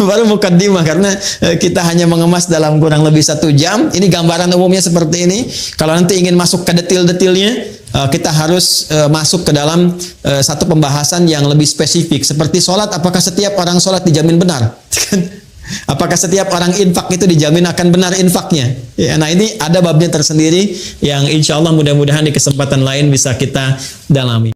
Baru mukaddimah karena kita hanya mengemas dalam kurang lebih 1 jam. Ini gambaran umumnya seperti ini. Kalau nanti ingin masuk ke detail-detailnya, kita harus masuk ke dalam satu pembahasan yang lebih spesifik. Seperti sholat, apakah setiap orang sholat dijamin benar? Apakah setiap orang infak itu dijamin akan benar infaknya? Ya, nah ini ada babnya tersendiri yang insya Allah mudah-mudahan di kesempatan lain bisa kita dalami.